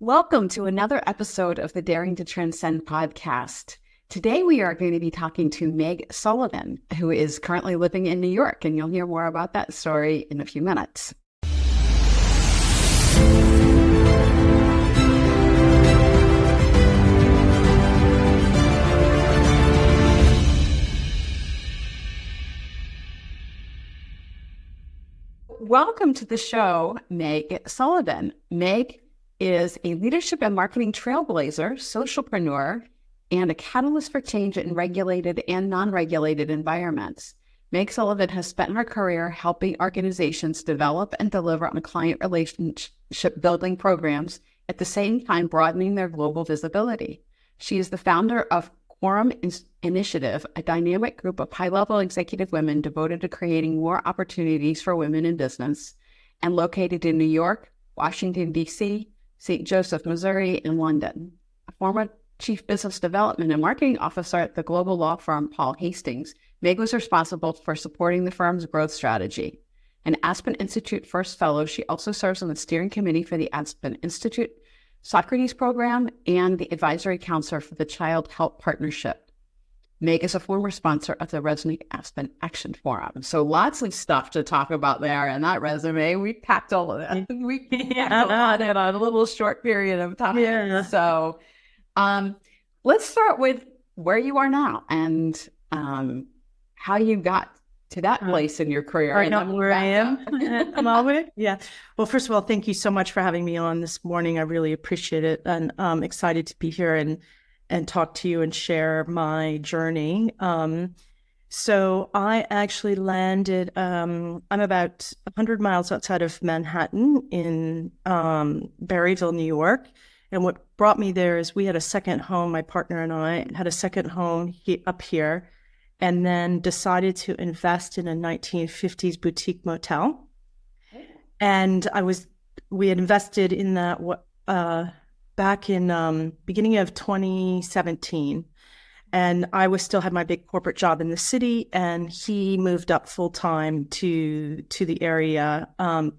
Welcome to another episode of the Daring to Transcend podcast. Today we are going to be talking to Meg Sullivan, who is currently living in New York, and you'll hear more about that story in a few minutes. Welcome to the show, Meg Sullivan. Meg is a leadership and marketing trailblazer, socialpreneur, and a catalyst for change in regulated and non-regulated environments. Meg Sullivan has spent her career helping organizations develop and deliver on client relationship building programs, at the same time broadening their global visibility. She is the founder of Quorum Initiative, a dynamic group of high-level executive women devoted to creating more opportunities for women in business, and located in New York, Washington, D.C., St. Joseph, Missouri, and London. A former chief business development and marketing officer at the global law firm Paul Hastings, Meg was responsible for supporting the firm's growth strategy. An Aspen Institute First Fellow, she also serves on the steering committee for the Aspen Institute Socrates Program and the advisory counselor for the Child Help Partnership. Meg is a former sponsor of the Resonate Aspen Action Forum. So lots of stuff to talk about there in that resume. We packed all of that. We packed a lot in a little short period of time. Yeah. So let's start with where you are now and how you got to that place in your career. I know where I am. I'm always, yeah. Well, first of all, thank you so much for having me on this morning. I really appreciate it. And I'm excited to be here and talk to you and share my journey. So I actually landed, I'm about 100 miles outside of Manhattan in Berryville, New York. And what brought me there is we had a second home, my partner and I had a second home up here, and then decided to invest in a 1950s boutique motel. And we had invested in that back in beginning of 2017. And I still had my big corporate job in the city, and he moved up full time to the area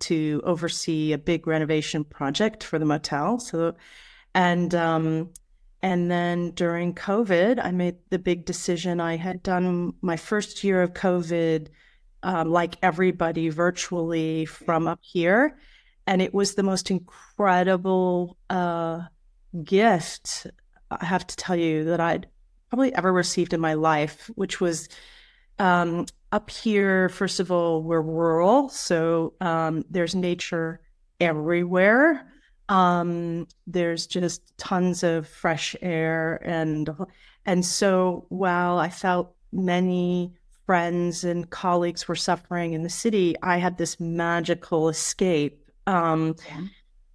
to oversee a big renovation project for the motel. So, and then during COVID, I made the big decision. I had done my first year of COVID, like everybody, virtually from up here. And it was the most incredible gift, I have to tell you, that I'd probably ever received in my life, which was up here. First of all, we're rural, so there's nature everywhere. There's just tons of fresh air. And so while I felt many friends and colleagues were suffering in the city, I had this magical escape, in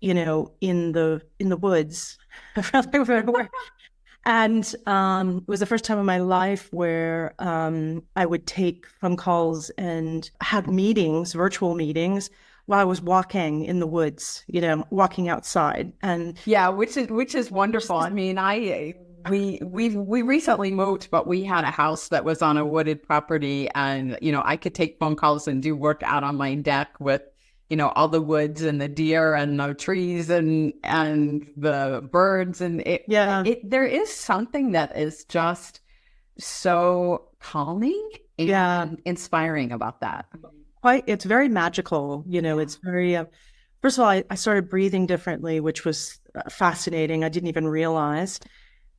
the woods. And it was the first time in my life where I would take phone calls and have meetings, virtual meetings, while I was walking in the woods, walking outside. And yeah, which is wonderful. I mean, we recently moved, but we had a house that was on a wooded property, and I could take phone calls and do work out on my deck with all the woods and the deer and the trees and the birds, and there is something that is just so calming and inspiring about that. It's very magical. It's very, first of all, I started breathing differently, which was fascinating. I didn't even realize.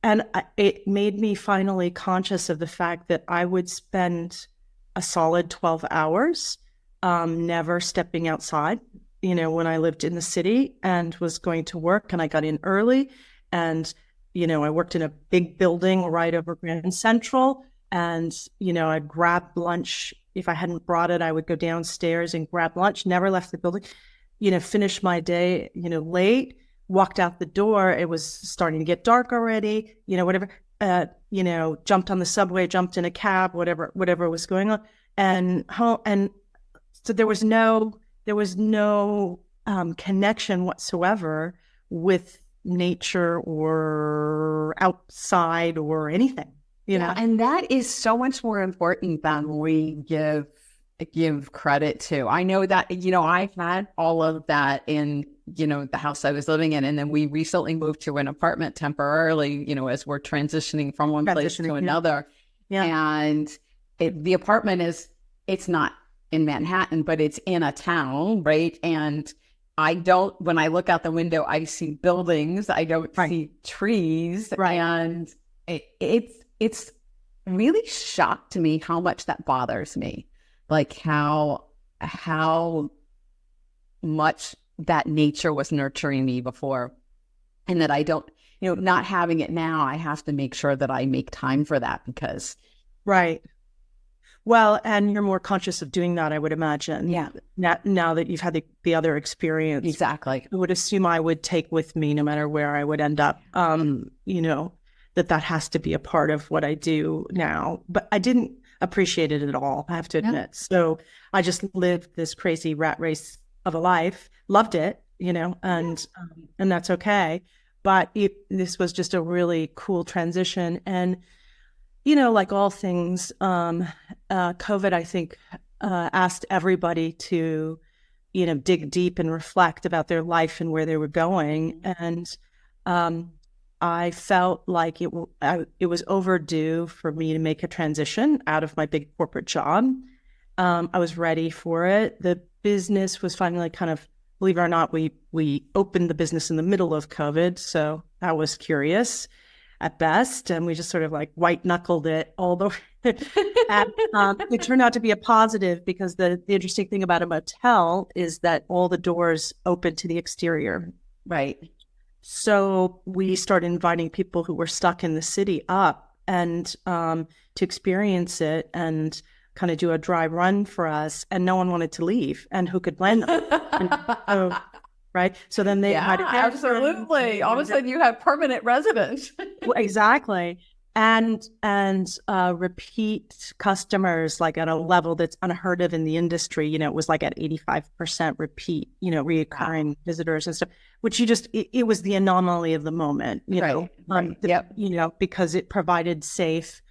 And it made me finally conscious of the fact that I would spend a solid 12 hours never stepping outside, when I lived in the city and was going to work, and I got in early, and, I worked in a big building right over Grand Central, and, I'd grab lunch. If I hadn't brought it, I would go downstairs and grab lunch, never left the building, finished my day, late, walked out the door. It was starting to get dark already, whatever, jumped on the subway, jumped in a cab, whatever was going on, and so there was no connection whatsoever with nature or outside or anything. And that is so much more important than we give credit to. I know that, I've had all of that in the house I was living in. And then we recently moved to an apartment temporarily, as we're transitioning from one place to another. Yeah. And the apartment it's not in Manhattan, but it's in a town, right? And when I look out the window, I see buildings, I don't see trees. Right. And it's really shocked to me how much that bothers me. Like how much that nature was nurturing me before, and that I don't, not having it now, I have to make sure that I make time for that because. Right. Well, and you're more conscious of doing that, I would imagine. Yeah. Now that you've had the other experience. Exactly. I would assume I would take with me, no matter where I would end up, that has to be a part of what I do now. But I didn't appreciate it at all, I have to admit. So I just lived this crazy rat race of a life, loved it, and that's okay. But this was just a really cool transition. And, like all things, COVID, I think, asked everybody to, dig deep and reflect about their life and where they were going. And I felt like it was overdue for me to make a transition out of my big corporate job. I was ready for it. The business was finally kind of, believe it or not, we opened the business in the middle of COVID. So that was curious at best. And we just sort of like white knuckled it all the way. And, it turned out to be a positive because the interesting thing about a motel is that all the doors open to the exterior. Right. So we started inviting people who were stuck in the city up and to experience it and kind of do a dry run for us. And no one wanted to leave. And who could blame them? Right. So then they had absolutely. All of a sudden you have permanent residents. Exactly. And repeat customers, like at a level that's unheard of in the industry. It was like at 85% repeat, reoccurring visitors and stuff, which it was the anomaly of the moment, because it provided safe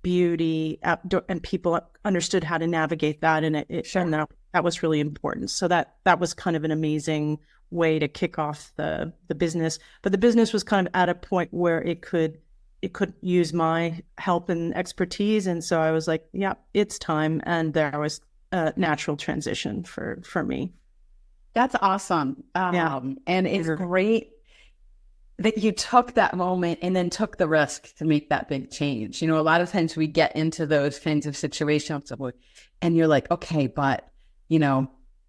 beauty and people understood how to navigate that. And and that was really important. So that was kind of an amazing way to kick off the business. But the business was kind of at a point where it could use my help and expertise. And so I was like, yeah, it's time. And there was a natural transition for me. That's awesome. And it's great that you took that moment and then took the risk to make that big change. A lot of times we get into those kinds of situations and you're like, okay, but,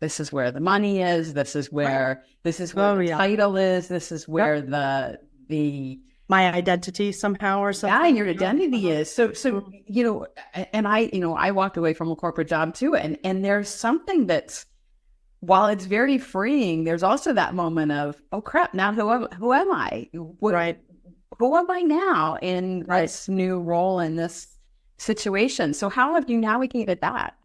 this is where the money is. This is where the title is. This is where my identity somehow or something. Yeah, your identity is. So, and I walked away from a corporate job too. And there's something that's, while it's very freeing, there's also that moment of, oh crap, now who am I? Right. Who am I now in this new role in this situation? So how have you navigated that?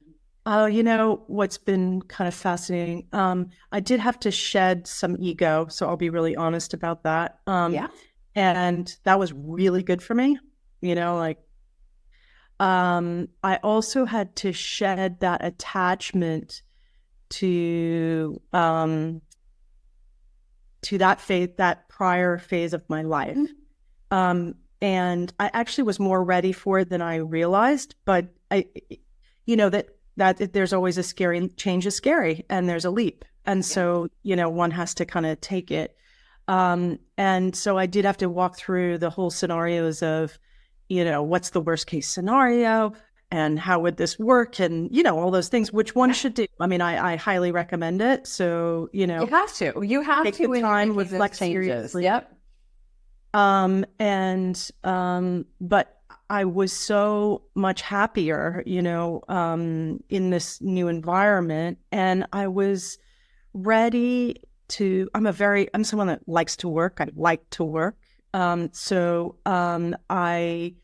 What's been kind of fascinating. I did have to shed some ego. So I'll be really honest about that. And that was really good for me. I also had to shed that attachment to that prior phase of my life. And I actually was more ready for it than I realized, but that there's always a scary change is scary and there's a leap. And so, one has to kind of take it. And so I did have to walk through the whole scenarios of, what's the worst case scenario and how would this work? And, all those things, which one should do. I mean, I highly recommend it. So, you have to, take the time with seriously. Yep. But I was so much happier, in this new environment, and I was ready to, I'm someone that likes to work. I like to work. So I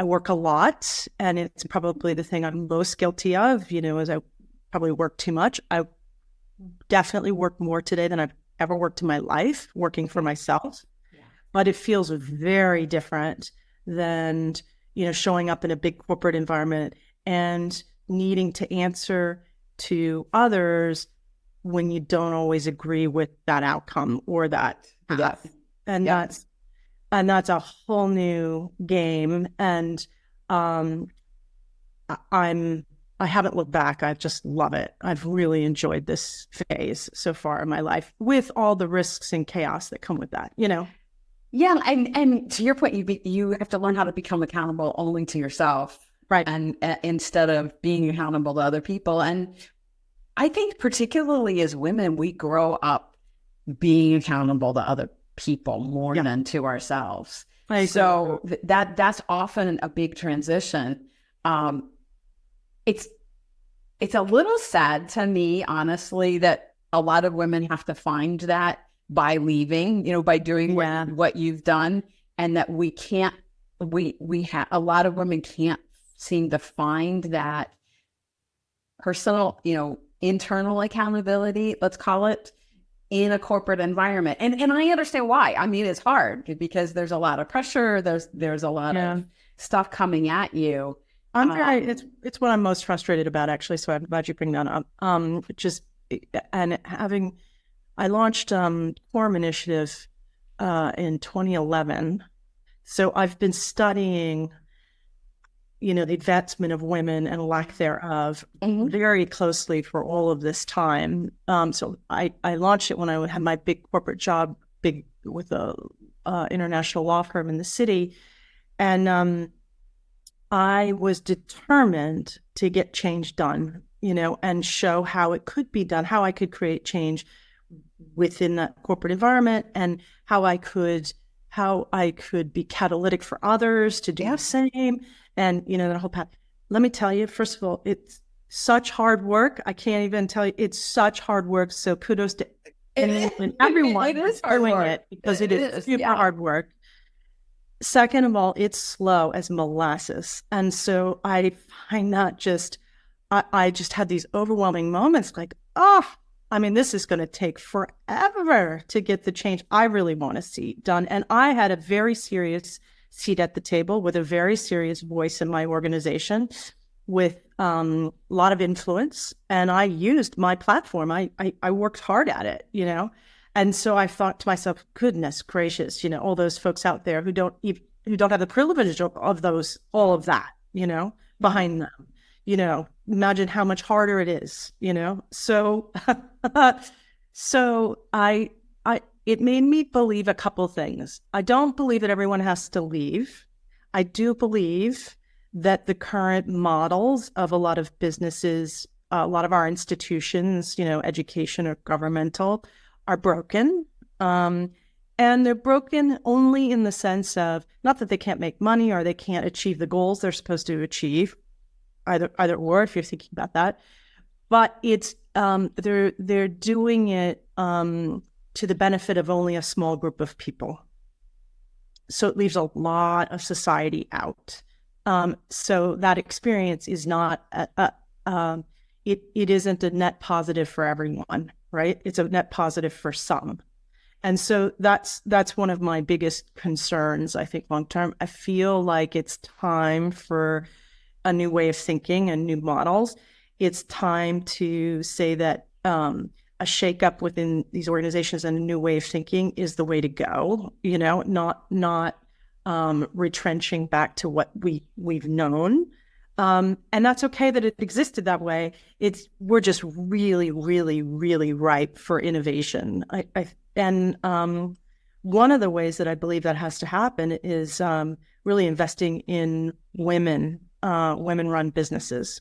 work a lot, and it's probably the thing I'm most guilty of, as I probably work too much. I definitely work more today than I've ever worked in my life, working for myself. Yeah. But it feels very different than, showing up in a big corporate environment and needing to answer to others when you don't always agree with that outcome or that path. And that's a whole new game. And I haven't looked back. I just love it. I've really enjoyed this phase so far in my life, with all the risks and chaos that come with that, Yeah, and to your point, you have to learn how to become accountable only to yourself, right? And instead of being accountable to other people. And I think particularly as women, we grow up being accountable to other people more than to ourselves. So that's often a big transition. It's a little sad to me, honestly, that a lot of women have to find that by leaving, by doing what you've done, and that we can't, a lot of women can't seem to find that personal, internal accountability, let's call it, in a corporate environment. And I understand why. I mean, it's hard because there's a lot of pressure. There's a lot of stuff coming at you. It's what I'm most frustrated about, actually. So I'm glad you bring that up. I launched Quorum Initiative in 2011. So I've been studying, the advancement of women and lack thereof very closely for all of this time. So I launched it when I had my big corporate job, with a international law firm in the city, and I was determined to get change done, and show how it could be done, how I could create change within that corporate environment, and how I could be catalytic for others to do the same. And, that whole path. Let me tell you, first of all, it's such hard work. I can't even tell you, it's such hard work. So kudos to everyone who's doing it, because it is super hard work. Second of all, it's slow as molasses. And so I find that I just had these overwhelming moments like, this is going to take forever to get the change I really want to see done. And I had a very serious seat at the table with a very serious voice in my organization, with a lot of influence. And I used my platform. I worked hard at it, And so I thought to myself, goodness gracious, all those folks out there who don't have the privilege of all of that, behind them, imagine how much harder it is, So, it made me believe a couple things. I don't believe that everyone has to leave. I do believe that the current models of a lot of businesses, a lot of our institutions, education or governmental, are broken. And they're broken only in the sense of, not that they can't make money or they can't achieve the goals they're supposed to achieve, either or, if you're thinking about that. But it's they're doing it to the benefit of only a small group of people. So it leaves a lot of society out. So that experience is not it isn't a net positive for everyone, right? It's a net positive for some. And so that's one of my biggest concerns, I think, long term. I feel like it's time for a new way of thinking and new models. It's time to say that a shakeup within these organizations and a new way of thinking is the way to go, not retrenching back to what we've known. And that's okay that it existed that way. We're just really, really, really ripe for innovation. And one of the ways that I believe that has to happen is really investing in women-run businesses,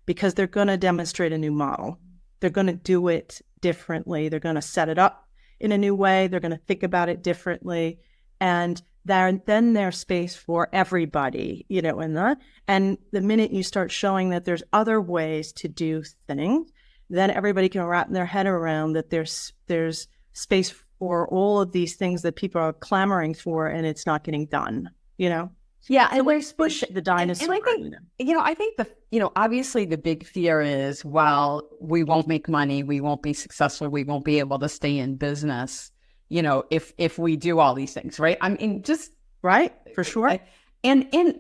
because they're going to demonstrate a new model. They're going to do it differently. They're going to set it up in a new way. They're going to think about it differently. And then there's space for everybody, in that. And the minute you start showing that there's other ways to do things, then everybody can wrap their head around that there's space for all of these things that people are clamoring for, and it's not getting done, Yeah, and let's push the dinosaur. And I think obviously the big fear is, well, we won't make money, we won't be successful, we won't be able to stay in business, if we do all these things, right? I mean, just right, for sure. And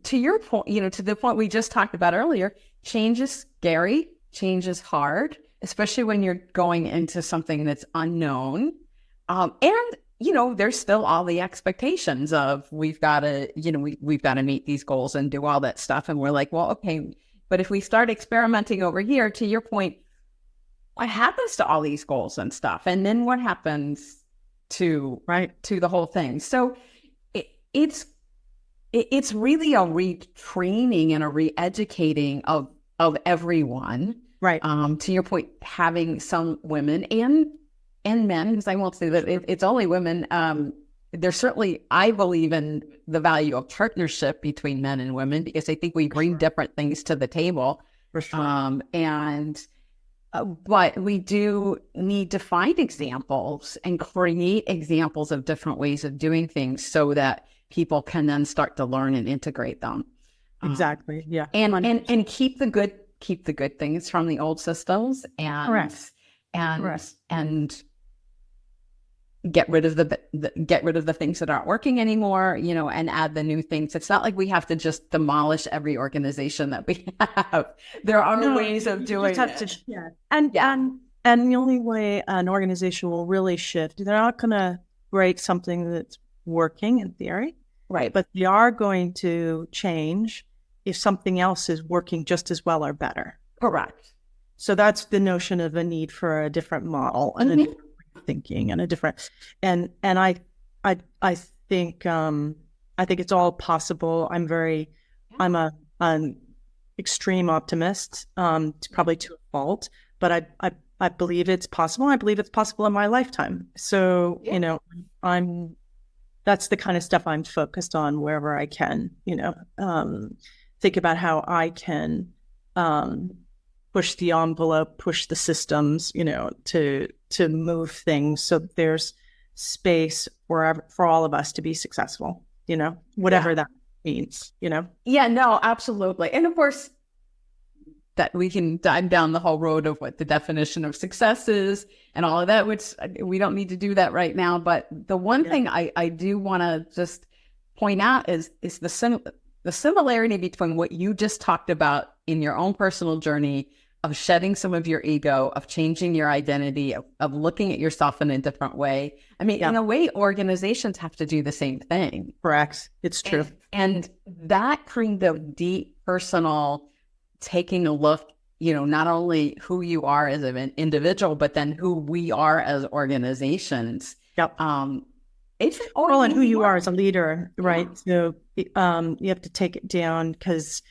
to your point, to the point we just talked about earlier, change is scary, change is hard. especially when you're going into something that's unknown. And, you know, there's still all the expectations of we've got to, you know, we've got to meet these goals and do all that stuff. And we're like, well, okay, but if we start experimenting over here, to your point, what happens to all these goals and stuff? And then what happens to the whole thing? So it's really a retraining and a re-educating of everyone. Right. To your point, having some women and men, because I won't say that it's only women. There's certainly, I believe in the value of partnership between men and women, because I think we bring different things to the table. For sure. But we do need to find examples and create examples of different ways of doing things so that people can then start to learn and integrate them. Exactly. Yeah. And keep the good things from the old systems and get rid of the things that aren't working anymore, you know, and add the new things. It's not like we have to just demolish every organization that we have. There are ways of doing it. And the only way an organization will really shift, they're not going to break something that's working in theory, right? But they are going to change if something else is working just as well or better. Correct. So that's the notion of a need for a different model and a different thinking and a different, and I think it's all possible. I'm an extreme optimist, probably to a fault, but I believe it's possible. I believe it's possible in my lifetime. So, you know, that's the kind of stuff I'm focused on wherever I can, you know, think about how I can, push the envelope, push the systems, you know, to move things so there's space for all of us to be successful, you know, whatever that means, you know? Yeah, no, absolutely. And of course, that we can dive down the whole road of what the definition of success is and all of that, which we don't need to do that right now. But the one thing I do want to just point out is the similarity between what you just talked about in your own personal journey of shedding some of your ego, of changing your identity, of looking at yourself in a different way. I mean, in a way, organizations have to do the same thing. Correct. It's true. And that kind of deep personal taking a look, you know, not only who you are as an individual, but then who we are as organizations. Yep. It's and who you are as a leader, right? So you have to take it down because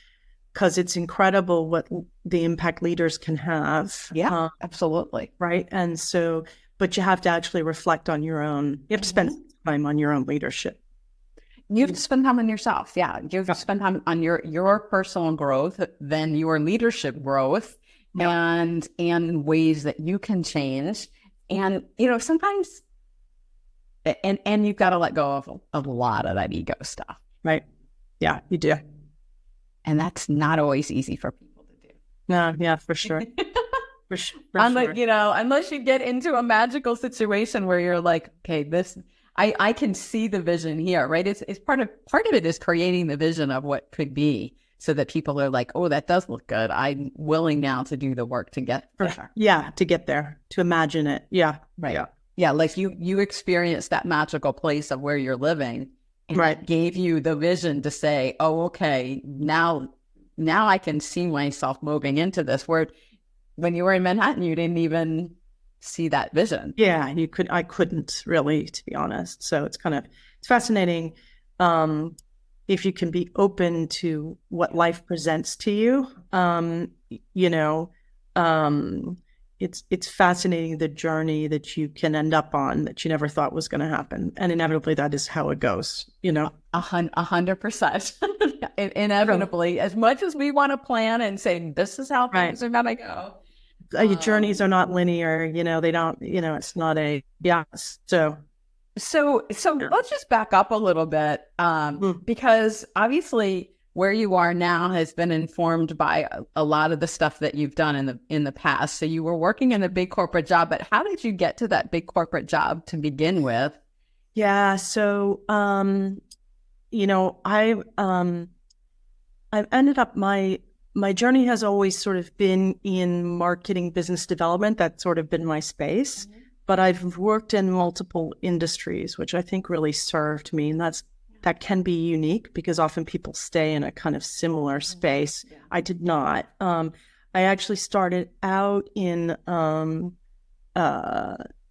it's incredible what the impact leaders can have. Yeah, absolutely. Right. And so, but you have to actually reflect on your own, you have to spend time on your own leadership. You have to spend time on yourself. Yeah. You have to spend time on your personal growth, then your leadership growth and ways that you can change. And, you know, sometimes, and you've got to let go of a lot of that ego stuff. Right. Yeah, you do. And that's not always easy for people to do. No, yeah, for sure. For sure. You know, unless you get into a magical situation where you're like, okay, I can see the vision here, right? It's part of it is creating the vision of what could be, so that people are like, oh, that does look good. I'm willing now to do the work to get there. Yeah, to get there, to imagine it. Yeah, right. Yeah, like you experienced that magical place of where you're living. And it gave you the vision to say, oh, okay, now I can see myself moving into this. Where when you were in Manhattan, you didn't even see that vision. Yeah, I couldn't really, to be honest. So it's fascinating. If you can be open to what life presents to you, you know, it's fascinating, the journey that you can end up on that you never thought was going to happen. And inevitably that is how it goes, you know? 100%. Inevitably, as much as we want to plan and say, this is how things are going to go. Your journeys are not linear, you know, they don't, you know, it's not So let's just back up a little bit, because obviously where you are now has been informed by a lot of the stuff that you've done in the past. So you were working in a big corporate job, but how did you get to that big corporate job to begin with? Yeah. So, you know, I ended up, my my journey has always sort of been in marketing, business development. That's sort of been my space. But I've worked in multiple industries, which I think really served me. And that can be unique because often people stay in a kind of similar space. Yeah. I did not. I actually started out in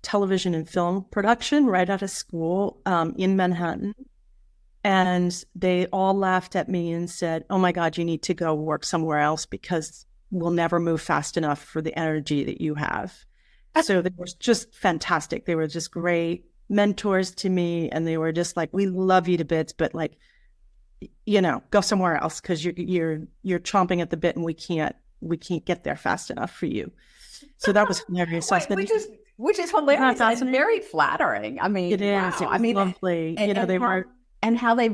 television and film production right out of school in Manhattan. And they all laughed at me and said, "Oh my God, you need to go work somewhere else because we'll never move fast enough for the energy that you have." So they were just fantastic. They were just great mentors to me. And they were just like, "We love you to bits, but like, go somewhere else because you're chomping at the bit and we can't get there fast enough for you." So that was hilarious. Which is hilarious and very flattering. I mean, it is. Wow. It was lovely. They were. And how they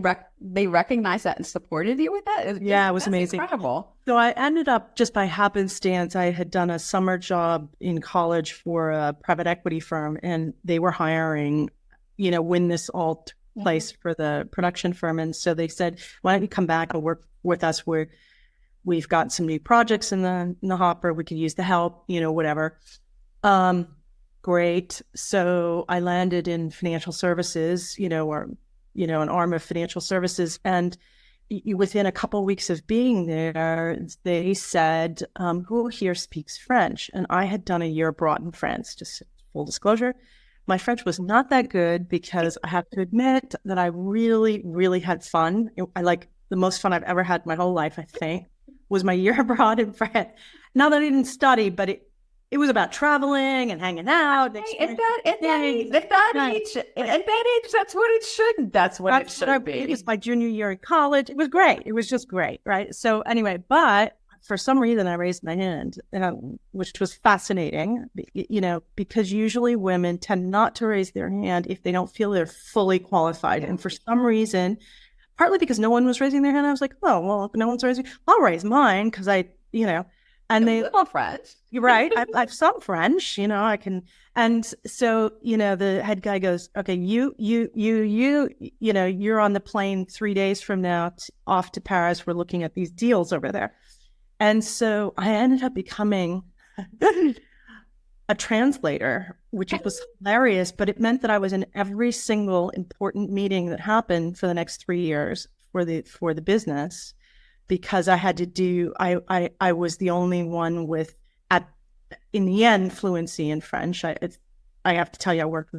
recognized that and supported you with that? It was amazing. Incredible. So I ended up, just by happenstance, I had done a summer job in college for a private equity firm, and they were hiring, when this all took place for the production firm. And so they said, "Why don't you come back and work with us? We've got some new projects in the hopper. We could use the help, whatever." Great. So I landed in financial services, an arm of financial services. And within a couple of weeks of being there, they said, "Who here speaks French?" And I had done a year abroad in France, just full disclosure. My French was not that good because I have to admit that I really, really had fun. The most fun I've ever had my whole life, I think, was my year abroad in France. Not that I didn't study, but it was about traveling and hanging out. At that age, that's what it should. That's what it should be. It was my junior year in college. It was great. It was just great, right? So anyway, but for some reason I raised my hand, which was fascinating, because usually women tend not to raise their hand if they don't feel they're fully qualified. Yeah. And for some reason, partly because no one was raising their hand, I was like, "Oh, well, if no one's raising, I'll raise mine," because and they little French. You're right. I've some French, I can. And so, the head guy goes, "Okay, you're on the plane 3 days from now off to Paris. We're looking at these deals over there." And so I ended up becoming a translator, which was hilarious, but it meant that I was in every single important meeting that happened for the next 3 years for the business. Because I had to do, I was the only one with, in the end, fluency in French. I have to tell you, I worked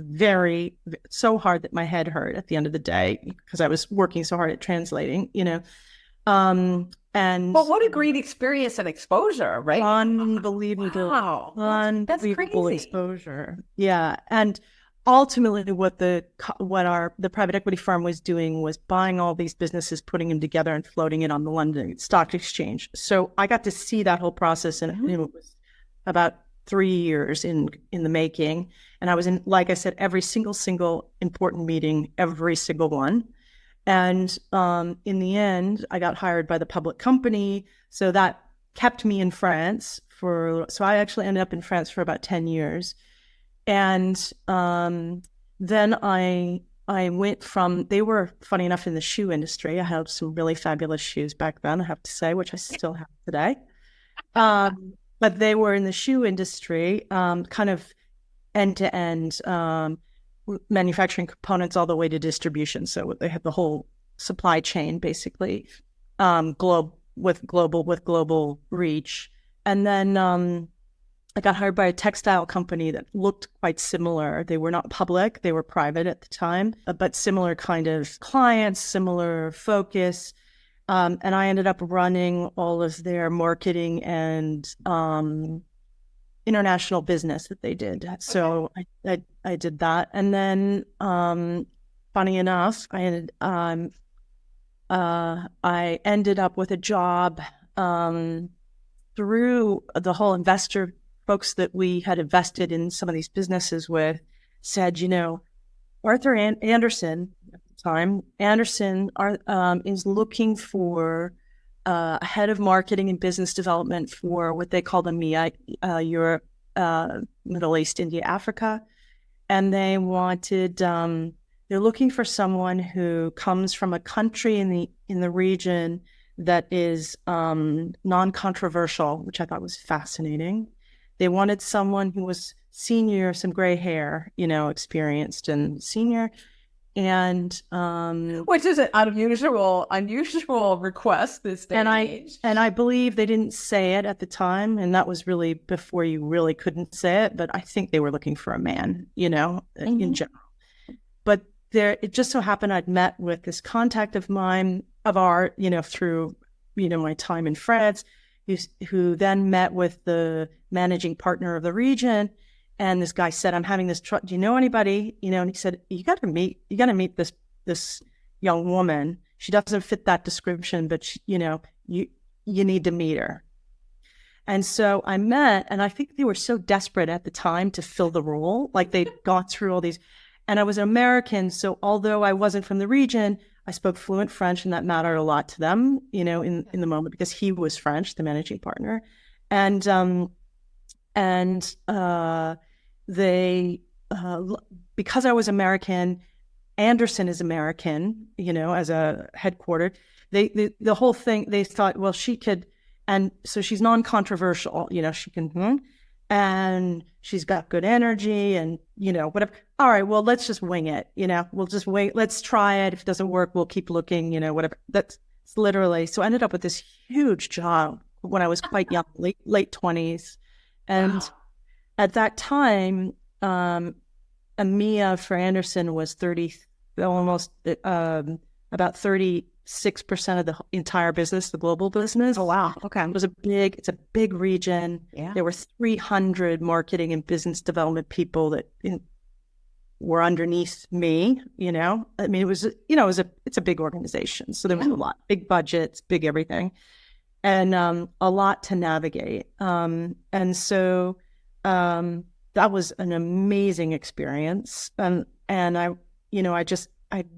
so hard that my head hurt at the end of the day because I was working so hard at translating, and well, what a great experience and exposure, right? Unbelievable. Wow. Unbelievable exposure. Yeah. And ultimately, what the private equity firm was doing was buying all these businesses, putting them together, and floating it on the London Stock Exchange. So I got to see that whole process, and it was about 3 years in the making. And I was in, like I said, every single important meeting, every single one. And in the end, I got hired by the public company, so that kept me in France so I actually ended up in France for about 10 years. And then I went they were, funny enough, in the shoe industry. I had some really fabulous shoes back then, I have to say, which I still have today. But they were in the shoe industry, kind of end-to-end, manufacturing components all the way to distribution. So they had the whole supply chain, basically, with global reach. And then I got hired by a textile company that looked quite similar. They were not public, they were private at the time, but similar kind of clients, similar focus. And I ended up running all of their marketing and international business that they did. So I did that. And then, funny enough, I ended up with a job through the whole investor folks that we had invested in some of these businesses with said, Arthur Anderson at the time, is looking for a head of marketing and business development for what they call the MEA, Europe, Middle East, India, Africa. And they wanted, they're looking for someone who comes from a country in the region that is non-controversial, which I thought was fascinating. They wanted someone who was senior, some gray hair, experienced and senior. And which is an unusual request this day and age. And I believe they didn't say it at the time, and that was really before you really couldn't say it. But I think they were looking for a man, in general. But it just so happened I'd met with this contact of mine through my time in France, who then met with the managing partner of the region. And this guy said, "I'm having this do you know anybody?" And he said, you got to meet this young woman. She doesn't fit that description, but you need to meet her. And so I met, and I think they were so desperate at the time to fill the role. Like they'd gone through all these, and I was an American. So although I wasn't from the region, I spoke fluent French, and that mattered a lot to them, in the moment, because he was French, the managing partner. They, because I was American, Anderson is American, as a headquarter. The whole thing, they thought, well, she could, and so she's non-controversial, she can, and she's got good energy and, whatever. All right, well, let's just wing it, we'll just wait. Let's try it. If it doesn't work, we'll keep looking, whatever. That's literally, so I ended up with this huge job when I was quite young, late 20s. And wow. At that time, EMEA for Anderson was about 36% of the entire business, the global business. Oh, wow. Okay. It's a big region. Yeah. There were 300 marketing and business development people that were underneath me, I mean, it's a big organization. So there was a lot, big budgets, big everything, and a lot to navigate. And so that was an amazing experience. And I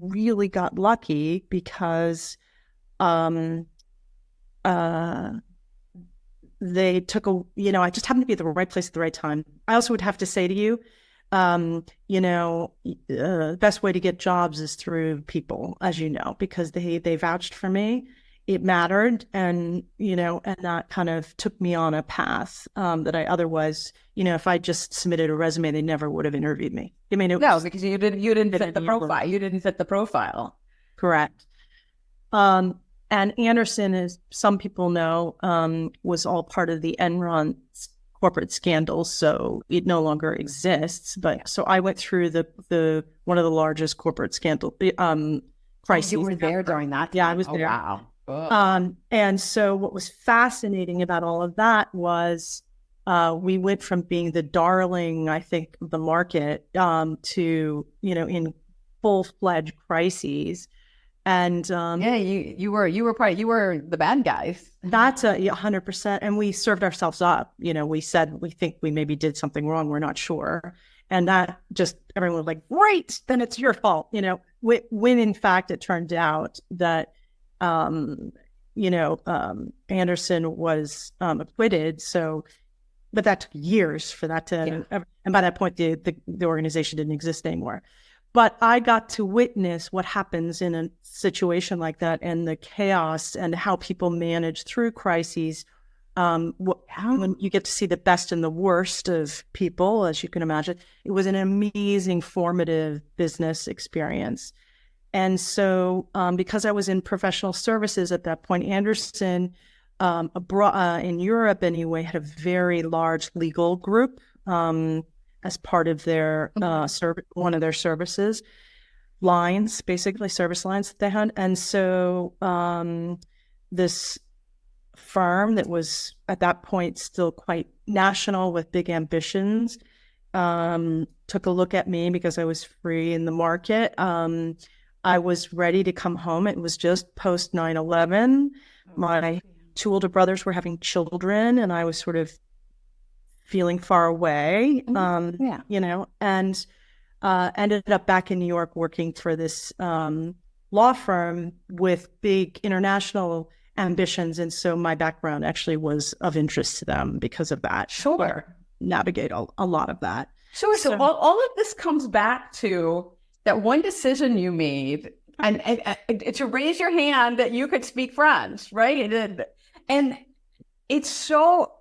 really got lucky because they took I just happened to be at the right place at the right time. I also would have to say to you, the best way to get jobs is through people, as you know, because they vouched for me. It mattered, and and that kind of took me on a path that I otherwise, if I just submitted a resume, they never would have interviewed me. I mean, because you didn't fit the profile. You didn't fit the profile. Correct. And Anderson, as some people know, was all part of the Enron corporate scandal, so it no longer exists. But so I went through the one of the largest corporate scandal crises. You were there during that time. Yeah, I was there. Wow. And so what was fascinating about all of that was we went from being the darling, I think, of the market to, in full-fledged crises. And you were the bad guys. That's 100%. And we served ourselves up. We said, we think we maybe did something wrong. We're not sure. And that just, everyone was like, great, then it's your fault. When in fact, it turned out that Anderson was acquitted. So, but that took years for that to, and by that point, the organization didn't exist anymore. But I got to witness what happens in a situation like that, and the chaos and how people manage through crises. When you get to see the best and the worst of people, as you can imagine, it was an amazing, formative business experience. And so because I was in professional services at that point, Anderson, in Europe anyway, had a very large legal group as part of their one of their services lines, basically service lines that they had. And so this firm that was at that point still quite national with big ambitions took a look at me because I was free in the market. I was ready to come home. It was just post 9/11. My two older brothers were having children, and I was sort of feeling far away, and ended up back in New York working for this law firm with big international ambitions. And so my background actually was of interest to them because of that. Sure. Navigate a lot of that. Sure. So all of this comes back to that one decision you made and to raise your hand that you could speak French, right? And it's so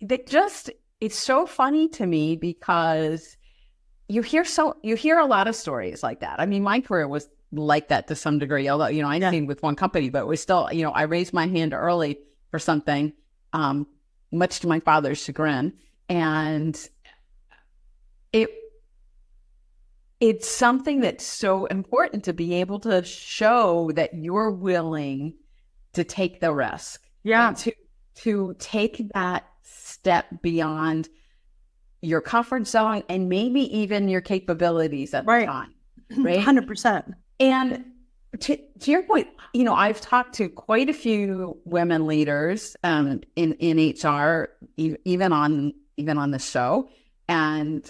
it's so funny to me because you hear a lot of stories like that. I mean, my career was like that to some degree, although, I stayed with one company, but it was still, I raised my hand early for something, much to my father's chagrin. And it's something that's so important to be able to show that you're willing to take the risk. Yeah. To take that step beyond your comfort zone and maybe even your capabilities at the time. Right. 100%. And to your point, I've talked to quite a few women leaders in HR, even on the show, and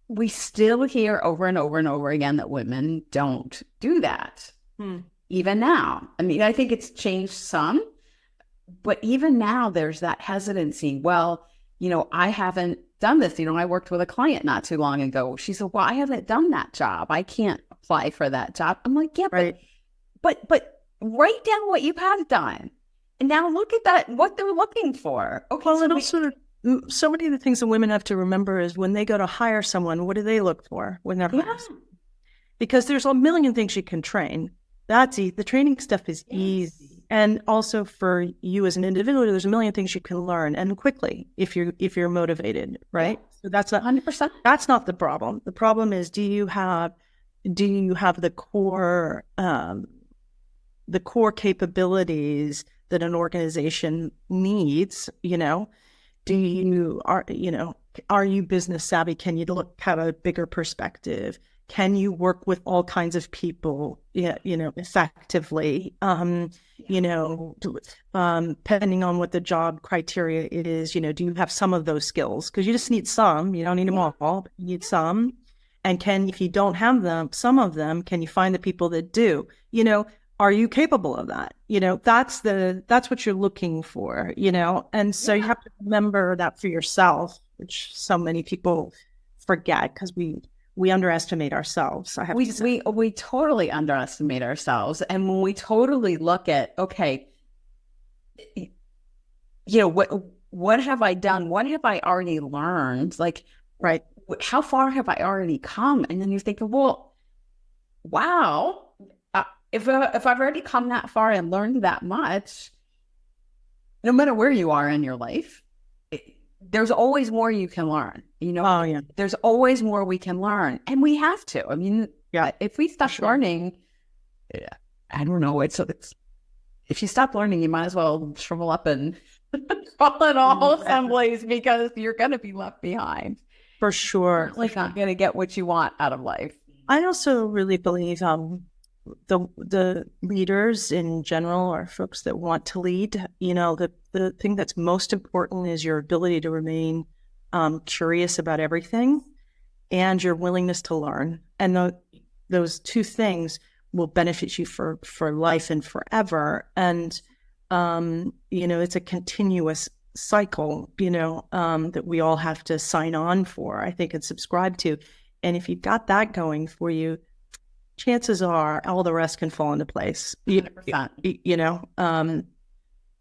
we still hear over and over and over again that women don't do that. Even now. I mean, I think it's changed some, but even now there's that hesitancy. Well, I haven't done this. I worked with a client not too long ago. She said, well, I haven't done that job. I can't apply for that job. I'm like, yeah, right. But write down what you have done. And now look at that, what they're looking for. Okay. Well, and also so many of the things that women have to remember is when they go to hire someone, what do they look for when they're hiring? Because there's a million things you can train. That's easy. The training stuff is easy. And also for you as an individual, there's a million things you can learn and quickly if you're motivated, right? So that's not 100%. That's not the problem. The problem is, do you have the core capabilities that an organization needs? Are you business savvy? Can you have a bigger perspective? Can you work with all kinds of people, effectively? Depending on what the job criteria it is, do you have some of those skills? Because you just need some. You don't need them all, but you need some. And if you don't have some of them, can you find the people that do? Are you capable of that? That's what you're looking for, and so you have to remember that for yourself, which so many people forget because we underestimate ourselves. We totally underestimate ourselves. And when we totally look at, okay, what have I done? What have I already learned? Like, right. How far have I already come? And then you think, well, wow. If I've already come that far and learned that much, no matter where you are in your life, there's always more you can learn. Oh, yeah. There's always more we can learn, and we have to. I mean, if we stop learning, I don't know. It's if you stop learning, you might as well shrivel up and fall in all someplace because you're going to be left behind. For sure. Like not going to get what you want out of life. I also really believe the leaders in general are folks that want to lead. The thing that's most important is your ability to remain curious about everything and your willingness to learn. And those two things will benefit you for life and forever. And, it's a continuous cycle, that we all have to sign on for, I think, and subscribe to. And if you've got that going for you, chances are all the rest can fall into place. 100%.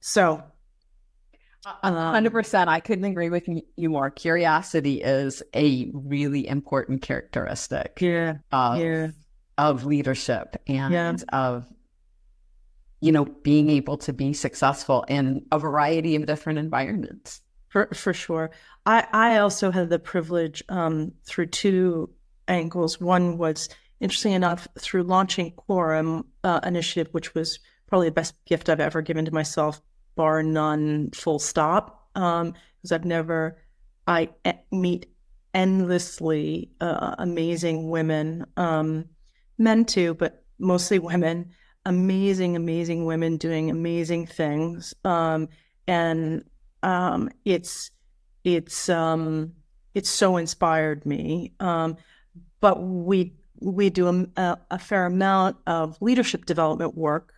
So 100%. I couldn't agree with you more. Curiosity is a really important characteristic of leadership and of, being able to be successful in a variety of different environments. For sure. I also had the privilege through two angles. One was, interesting enough, through launching Quorum initiative, which was probably the best gift I've ever given to myself, bar none, full stop. Because I meet endlessly amazing women, men too, but mostly women, amazing women doing amazing things. And it's so inspired me. But we do a fair amount of leadership development work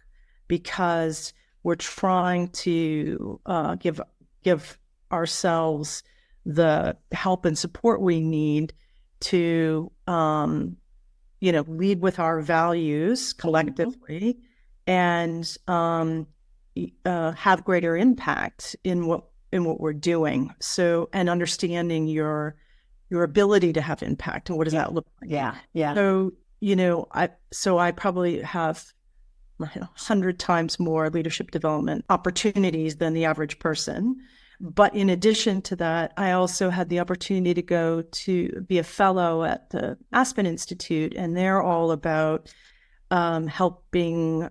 because we're trying to give ourselves the help and support we need to lead with our values collectively and have greater impact in what we're doing. So, and understanding your ability to have impact and what does that look like? Yeah. Yeah. So, I probably have 100 times more leadership development opportunities than the average person. But in addition to that, I also had the opportunity to go to be a fellow at the Aspen Institute, and they're all about helping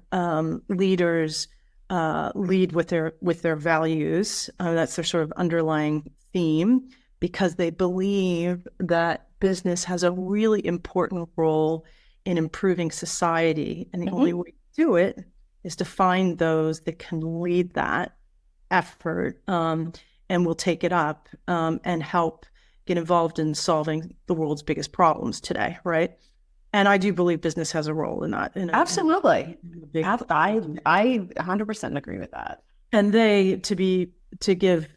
leaders lead with their values. That's their sort of underlying theme, because they believe that business has a really important role in improving society, and the only way to do it is to find those that can lead that effort and will take it up and help get involved in solving the world's biggest problems today, right? And I do believe business has a role in that. Absolutely. I 100% agree with that. And to give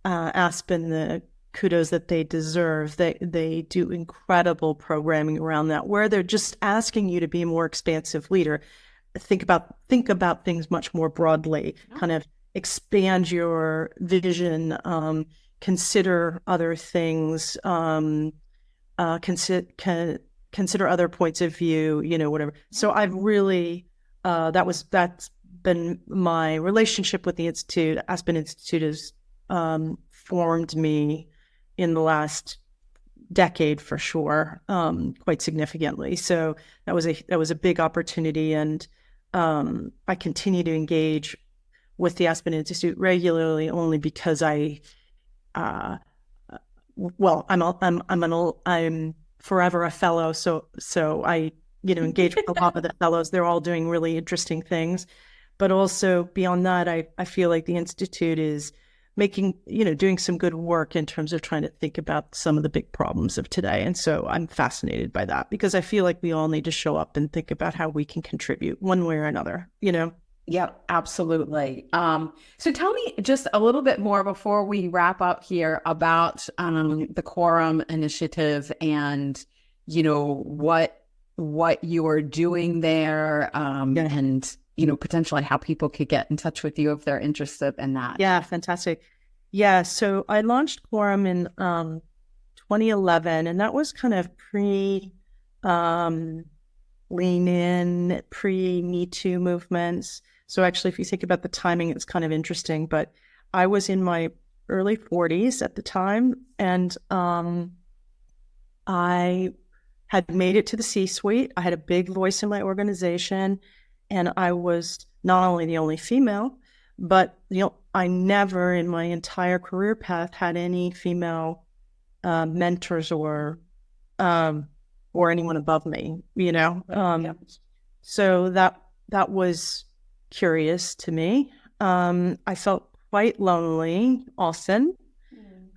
Aspen the kudos that they deserve, they do incredible programming around that, where they're just asking you to be a more expansive leader. Think about things much more broadly, kind of expand your vision, consider other things, consider other points of view, whatever. So I've really, that's been my relationship with the Institute. Aspen Institute has formed me in the last decade for sure, quite significantly. So that was a big opportunity, and I continue to engage with the Aspen Institute regularly, only because I'm forever a fellow. So I, engage with a lot of the fellows. They're all doing really interesting things, but also beyond that, I feel like the Institute is making, doing some good work in terms of trying to think about some of the big problems of today. And so I'm fascinated by that, because I feel like we all need to show up and think about how we can contribute one way or another, Yeah, absolutely. So tell me just a little bit more before we wrap up here about the Quorum Initiative and, what you are doing there, and, potentially how people could get in touch with you if they're interested in that. Yeah, fantastic. Yeah, so I launched Quorum in 2011, and that was kind of pre Lean In, pre-Me Too movements. So actually, if you think about the timing, it's kind of interesting. But I was in my early 40s at the time, and I had made it to the C-suite. I had a big voice in my organization, and I was not only the only female, but I never in my entire career path had any female mentors or anyone above me, So that was curious to me. I felt quite lonely often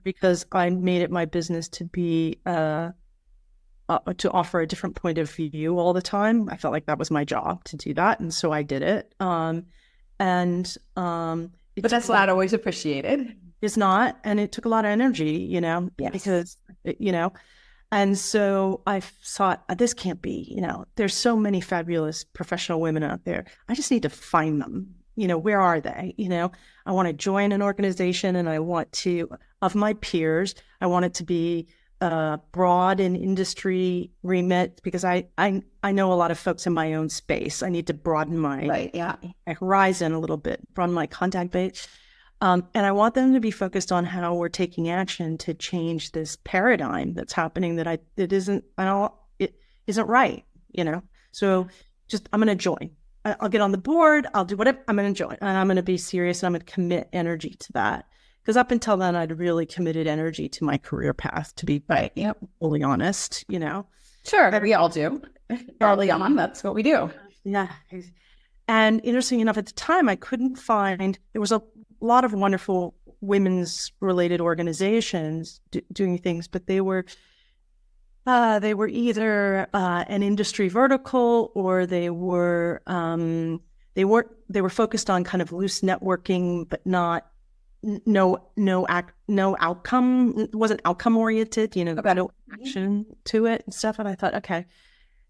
because I made it my business to be to offer a different point of view all the time. I felt like that was my job to do that, and so I did it. But that's not always appreciated. It's not, and it took a lot of energy, Yes. because and so I thought, this can't be, there's so many fabulous professional women out there. I just need to find them. Where are they? I want to join an organization, and I want to, of my peers, I want it to be broad in industry remit, because I know a lot of folks in my own space. I need to broaden my horizon a little bit, broaden my contact base. And I want them to be focused on how we're taking action to change this paradigm that's happening it isn't right, So I'm going to join. I'll get on the board. I'll do whatever. I'm going to join, and I'm going to be serious, and I'm going to commit energy to that. Because up until then, I'd really committed energy to my career path, to be fully honest, Sure, we all do. Early on, that's what we do. Yeah. And interesting enough, at the time, I couldn't find, there was a lot of wonderful women's related organizations doing things, but they were either an industry vertical, or they were focused on kind of loose networking, but not no outcome. It wasn't outcome oriented, about no action to it and stuff. And I thought, okay.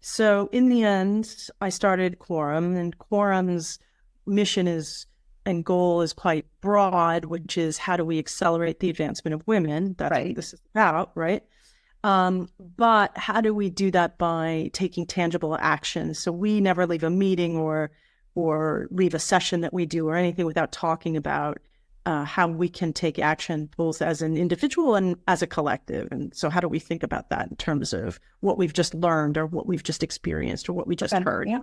So in the end, I started Quorum, and Quorum's mission is and goal is quite broad, which is how do we accelerate the advancement of women? That's Right. what this is about, right? But how do we do that by taking tangible action? So we never leave a meeting or leave a session that we do or anything without talking about how we can take action both as an individual and as a collective. And so how do we think about that in terms of what we've just learned or what we've just experienced or what we just heard? Yeah.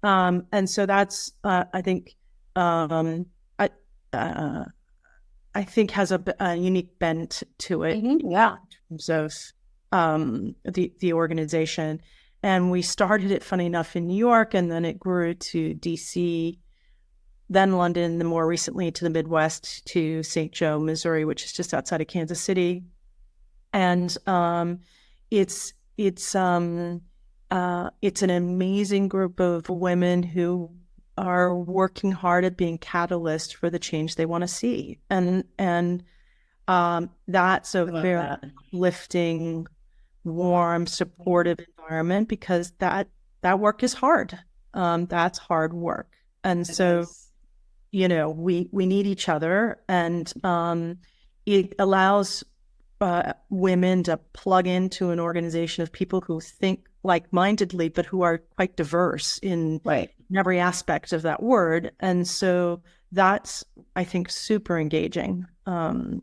And so that's, I think, I think has a unique bent to it. Yeah. In terms of the organization. And we started it, funny enough, in New York, and then it grew to DC, then London, then more recently to the Midwest, to St. Joe, Missouri, which is just outside of Kansas City. And it's an amazing group of women who are working hard at being catalyst for the change they want to see. And that's a very uplifting, warm, supportive environment, because that work is hard. That's hard work. And so, you know, we need each other, and it allows women to plug into an organization of people who think like-mindedly, but who are quite diverse in every aspect of that word. And so that's, I think, super engaging. I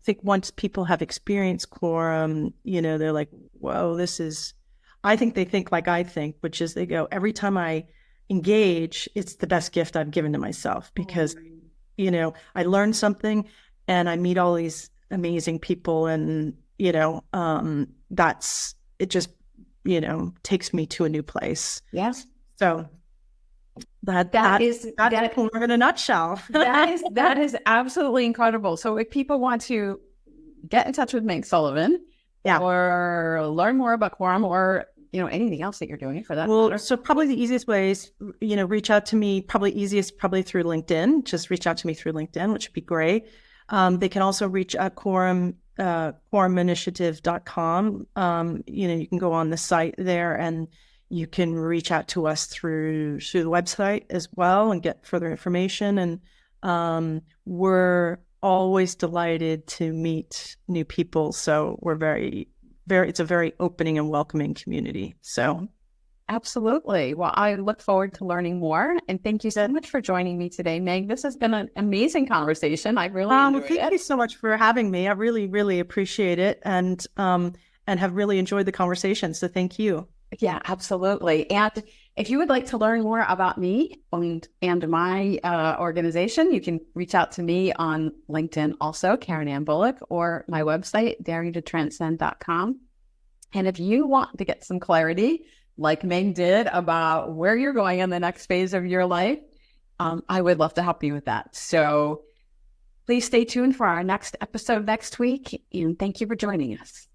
think once people have experienced Quorum, you know, they're like, whoa, I think they think like I think, which is they go, every time I engage, it's the best gift I've given to myself, because, you know, I learn something and I meet all these amazing people, and, you know, it just, you know, takes me to a new place. Yes. So that is Quorum in a nutshell. that is absolutely incredible. So if people want to get in touch with Meg Sullivan, or learn more about Quorum, or, you know, anything else that you're doing for that matter. So probably the easiest way is, you know, reach out to me, probably through LinkedIn. Just reach out to me through LinkedIn, which would be great. They can also reach out quoruminitiative.com. You know, you can go on the site there, and you can reach out to us through the website as well and get further information. And we're always delighted to meet new people. So we're it's a very opening and welcoming community. So absolutely. Well, I look forward to learning more. And thank you so much for joining me today, Meg. This has been an amazing conversation. I really enjoyed it. Thank you so much for having me. I really, really appreciate it, and have really enjoyed the conversation. So thank you. Yeah, absolutely. And if you would like to learn more about me and my organization, you can reach out to me on LinkedIn also, Karen Ann Bulluck, or my website, daringtotranscend.com. And if you want to get some clarity, like Meg did, about where you're going in the next phase of your life, I would love to help you with that. So please stay tuned for our next episode next week, and thank you for joining us.